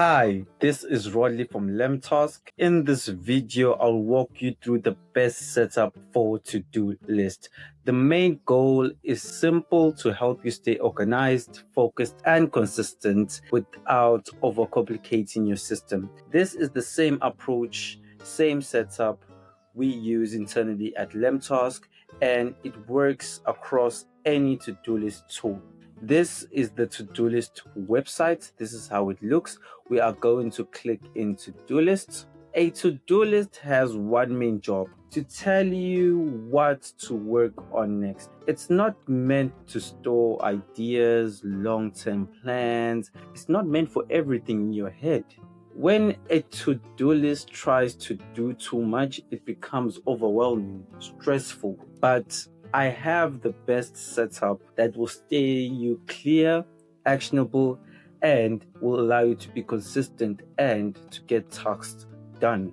Hi, this is Rodley from LemTask. In this video, I'll walk you through the best setup for to-do list. The main goal is simple to help you stay organized, focused, and consistent without overcomplicating your system. This is the same approach, same setup we use internally at LemTask, and it works across any to-do list tool. This is the to-do list website. This is how it looks. We are going to click into to-do list. A to-do list has one main job: to tell you what to work on next. It's not meant to store ideas, long-term plans. It's not meant for everything in your head. When a to-do list tries to do too much, it becomes overwhelming, stressful. But I have the best setup that will stay you clear, actionable, and will allow you to be consistent and to get tasks done.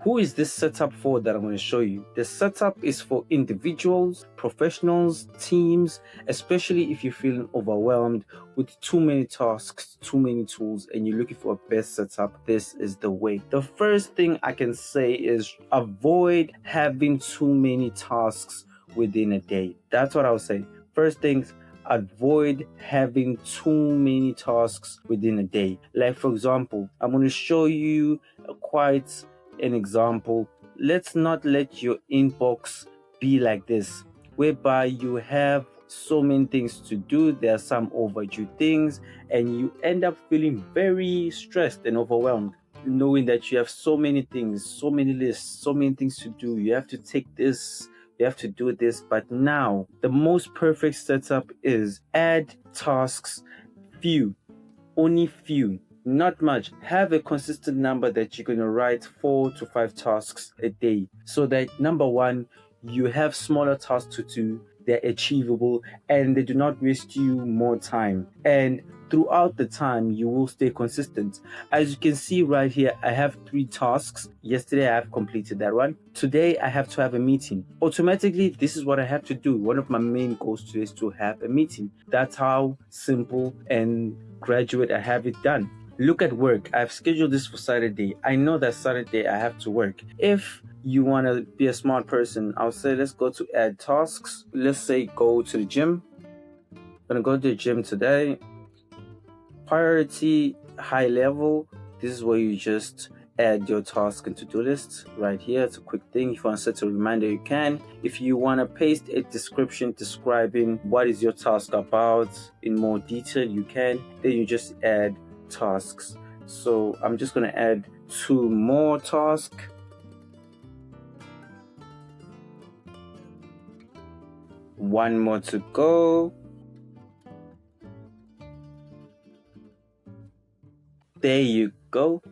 Who is this setup for that I'm going to show you? The setup is for individuals, professionals, teams, especially if you're feeling overwhelmed with too many tasks, too many tools, and you're looking for a best setup. This is the way. The first thing I can say is avoid having too many tasks within a day. That's what I would say. First things, avoid having too many tasks within a day. Like, for example, I'm going to show you quite an example. Let's not let your inbox be like this, whereby you have so many things to do. There are some overdue things, and you end up feeling very stressed and overwhelmed, knowing that you have so many things, so many lists, so many things to do. You have to take this, you have to do this. But now the most perfect setup is add tasks, few, only few, not much. Have a consistent number that you're going to write 4 to 5 tasks a day, so that number one, you have smaller tasks to do, they're achievable, and they do not waste you more time. And throughout the time, you will stay consistent. As you can see right here, I have 3 tasks. Yesterday, I have completed that one. Today, I have to have a meeting. Automatically, this is what I have to do. One of my main goals today is to have a meeting. That's how simple and graduate I have it done. Look at work. I've scheduled this for Saturday. I know that Saturday I have to work. If you want to be a smart person, I'll say let's go to add tasks. Let's say go to the gym. I'm gonna go to the gym today. Priority, high level. This is where you just add your task and to-do list right here. It's a quick thing. If you want to set a reminder, you can. If you want to paste a description describing what is your task about in more detail, you can. Then you just add tasks. So I'm just going to add 2 more tasks. One more to go. There you go.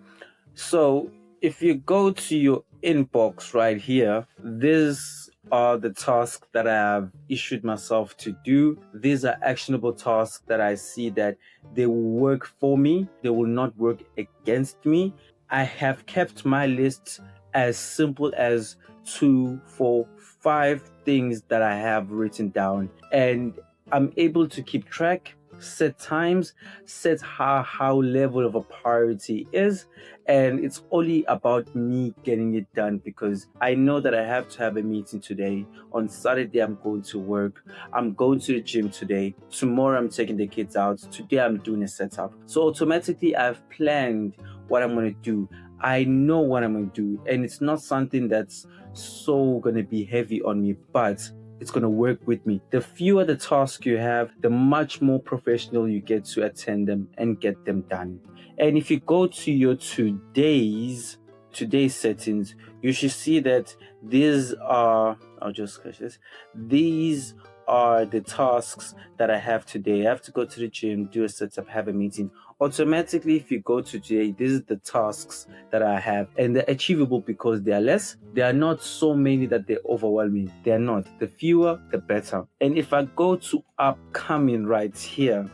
So if you go to your inbox right here, these are the tasks that I have issued myself to do. These are actionable tasks that I see that they will work for me. They will not work against me. I have kept my list as simple as 2, 4, 5 things that I have written down, and I'm able to keep track, set times, set how level of a priority is, and it's only about me getting it done, because I know that I have to have a meeting today. On Saturday, I'm going to work. I'm going to the gym today. Tomorrow, I'm taking the kids out. Today, I'm doing a setup. So automatically, I've planned what I'm going to do. I know what I'm going to do, and it's not something that's so going to be heavy on me, but it's going to work with me. The fewer the tasks you have, the much more professional you get to attend them and get them done. And if you go to your today's settings, you should see that these are, I'll just scratch this. These are the tasks that I have today. I have to go to the gym, do a setup, have a meeting. Automatically, if you go to today, these are the tasks that I have, and they're achievable because they are less. They are not so many that they're overwhelming. They are not. The fewer, the better. And if I go to upcoming right here,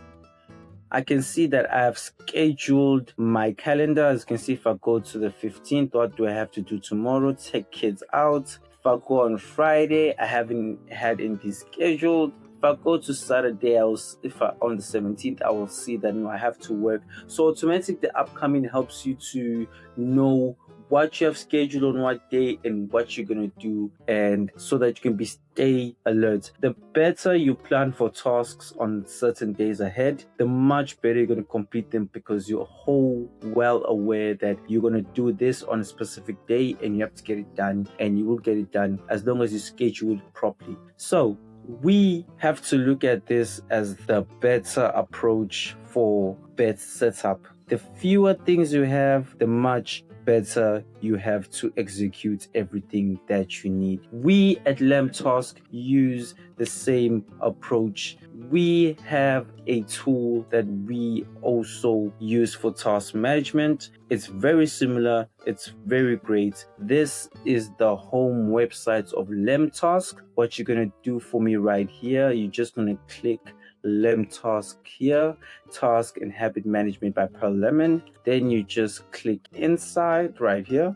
I can see that I have scheduled my calendar. As you can see, if I go to the 15th, what do I have to do tomorrow? Take kids out. If I go on Friday, I haven't had anything scheduled. If I go to Saturday, on the 17th, I will see that I have to work. So automatic the upcoming helps you to know what you have scheduled on what day and what you're going to do, and so that you can stay alert. The better you plan for tasks on certain days ahead, the much better you're going to complete them, because you're whole well aware that you're going to do this on a specific day and you have to get it done, and you will get it done as long as you schedule it properly. So we have to look at this as the better approach for best setup. The fewer things you have, the much better you have to execute everything that you need. We at LemTask use the same approach. We have a tool that we also use for task management. It's very similar. It's very great. This is the home website of LemTask. What you're going to do for me right here, you're just going to click LemTask here, Task and Habit Management by Pearl Lemon. Then you just click inside right here.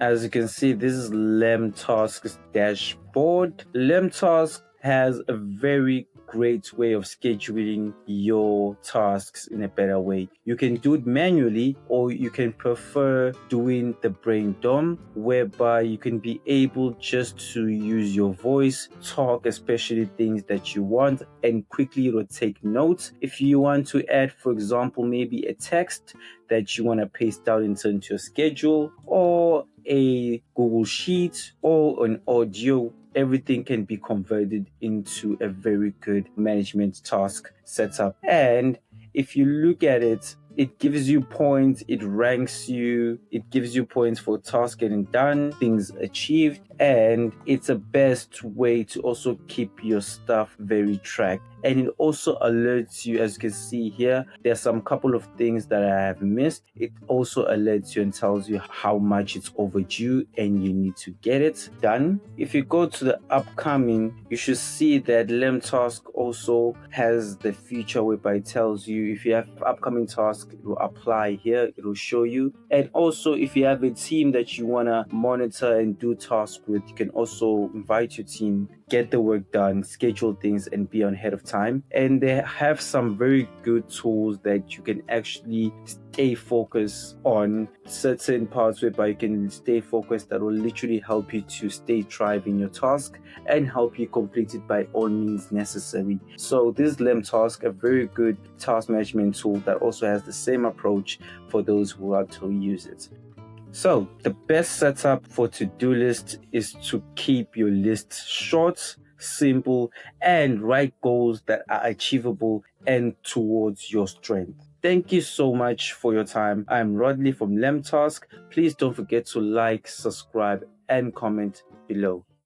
As you can see, this is LemTask's dashboard. LemTask has a very great way of scheduling your tasks in a better way. You can do it manually, or you can prefer doing the brain dump, whereby you can be able just to use your voice, talk, especially things that you want, and quickly take notes. If you want to add, for example, maybe a text that you want to paste out into your schedule, or a Google Sheet, or an audio, everything can be converted into a very good management task setup. And if you look at it, it gives you points, it ranks you, it gives you points for tasks getting done, things achieved, and it's a best way to also keep your stuff very tracked. And it also alerts you, as you can see here, there's some couple of things that I have missed. It also alerts you and tells you how much it's overdue and you need to get it done. If you go to the upcoming, you should see that LemTask also has the feature whereby it tells you if you have upcoming tasks, it will apply here, it will show you. And also, if you have a team that you want to monitor and do tasks with, you can also invite your team, get the work done, schedule things, and be on ahead of time. And they have some very good tools that you can actually stay focused on certain parts, whereby you can stay focused, that will literally help you to stay drive in your task and help you complete it by all means necessary. So this is LemTask, a very good task management tool that also has the same approach for those who actually use it. So the best setup for to-do list is to keep your list short, simple, and write goals that are achievable and towards your strength. Thank you so much for your time. I'm Rodley from LemTask. Please don't forget to like, subscribe, and comment below.